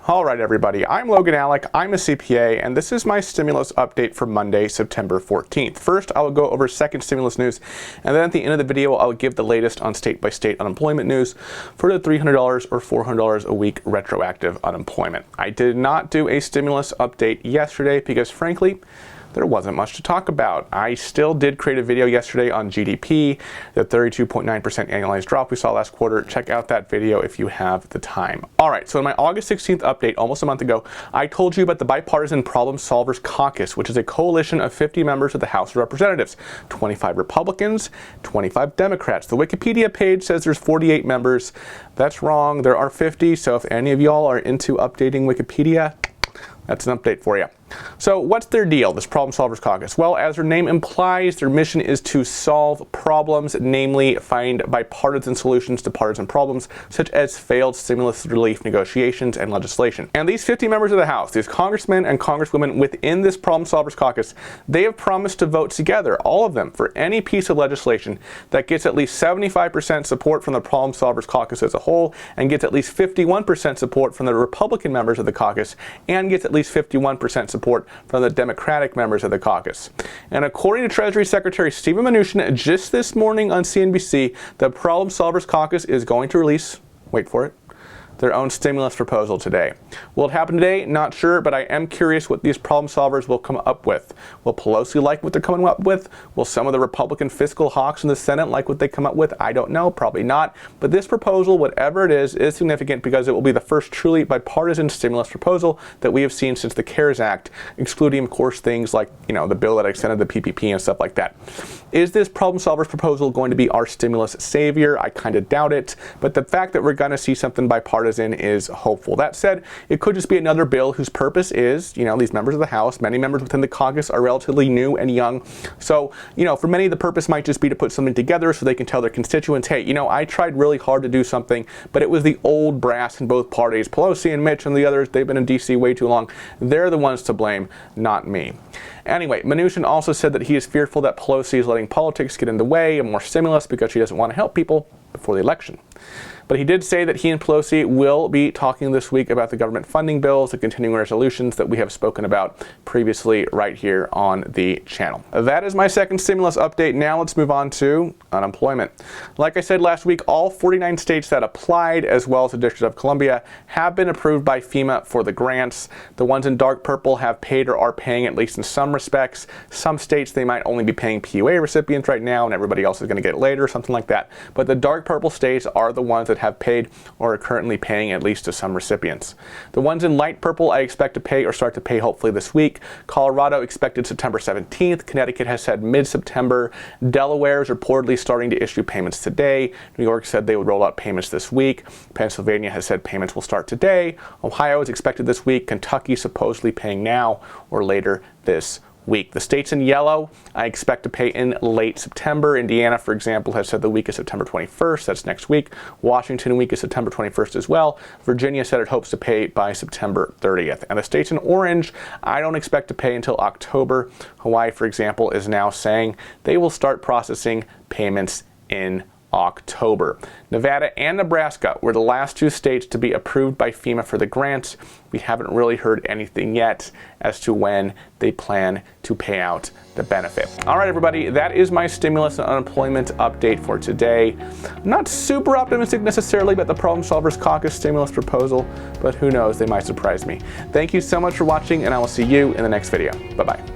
Alright everybody, I'm Logan Alec, I'm a CPA, and this is my stimulus update for Monday, September 14th. First, I will go over second stimulus news, and then at the end of the video, I'll give the latest on state-by-state unemployment news for the $300 or $400 a week retroactive unemployment. I did not do a stimulus update yesterday because, frankly, there wasn't much to talk about. I still did create a video yesterday on GDP, the 32.9% annualized drop we saw last quarter. Check out that video if you have the time. All right, so in my August 16th update, almost a month ago, I told you about the Bipartisan Problem Solvers Caucus, which is a coalition of 50 members of the House of Representatives, 25 Republicans, 25 Democrats. The Wikipedia page says there's 48 members. That's wrong. There are 50, so if any of y'all are into updating Wikipedia, that's an update for you. So what's their deal, this Problem Solvers Caucus? Well, as their name implies, their mission is to solve problems, namely find bipartisan solutions to partisan problems, such as failed stimulus relief negotiations and legislation. And these 50 members of the House, these congressmen and congresswomen within this Problem Solvers Caucus, they have promised to vote together, all of them, for any piece of legislation that gets at least 75% support from the Problem Solvers Caucus as a whole, and gets at least 51% support from the Republican members of the caucus, and gets at least 51% support from the Democratic members of the caucus. And according to Treasury Secretary Steven Mnuchin, just this morning on CNBC, the Problem Solvers Caucus is going to release, wait for it, their own stimulus proposal today. Will it happen today? Not sure, but I am curious what these problem solvers will come up with. Will Pelosi like what they're coming up with? Will some of the Republican fiscal hawks in the Senate like what they come up with? I don't know, probably not. But this proposal, whatever it is significant because it will be the first truly bipartisan stimulus proposal that we have seen since the CARES Act, excluding, of course, things like, the bill that extended the PPP and stuff like that. Is this problem solvers proposal going to be our stimulus savior? I kind of doubt it, but the fact that we're going to see something bipartisan is hopeful. That said, it could just be another bill whose purpose is, these members of the House, many members within the caucus are relatively new and young. So, for many, the purpose might just be to put something together so they can tell their constituents, hey, I tried really hard to do something, but it was the old brass in both parties, Pelosi and Mitch and the others, they've been in DC way too long. They're the ones to blame, not me. Anyway, Mnuchin also said that he is fearful that Pelosi is letting politics get in the way of more stimulus because she doesn't want to help people before the election. But he did say that he and Pelosi will be talking this week about the government funding bills, the continuing resolutions that we have spoken about previously right here on the channel. That is my second stimulus update. Now let's move on to unemployment. Like I said last week, all 49 states that applied, as well as the District of Columbia, have been approved by FEMA for the grants. The ones in dark purple have paid or are paying, at least in some respects. Some states, they might only be paying PUA recipients right now, and everybody else is going to get it later, something like that. But the dark purple states are the ones that have paid or are currently paying, at least to some recipients. The ones in light purple I expect to pay or start to pay hopefully this week. Colorado expected September 17th. Connecticut has said mid-September. Delaware is reportedly starting to issue payments today. New York said they would roll out payments this week. Pennsylvania has said payments will start today. Ohio is expected this week. Kentucky supposedly paying now or later this week. The states in yellow, I expect to pay in late September. Indiana, for example, has said the week is September 21st. That's next week. Washington week is September 21st as well. Virginia said it hopes to pay by September 30th. And the states in orange, I don't expect to pay until October. Hawaii, for example, is now saying they will start processing payments in October. Nevada and Nebraska were the last two states to be approved by FEMA for the grants. We haven't really heard anything yet as to when they plan to pay out the benefit. All right, everybody, that is my stimulus and unemployment update for today. I'm not super optimistic necessarily about the Problem Solvers Caucus stimulus proposal, but who knows, they might surprise me. Thank you so much for watching, and I will see you in the next video. Bye-bye.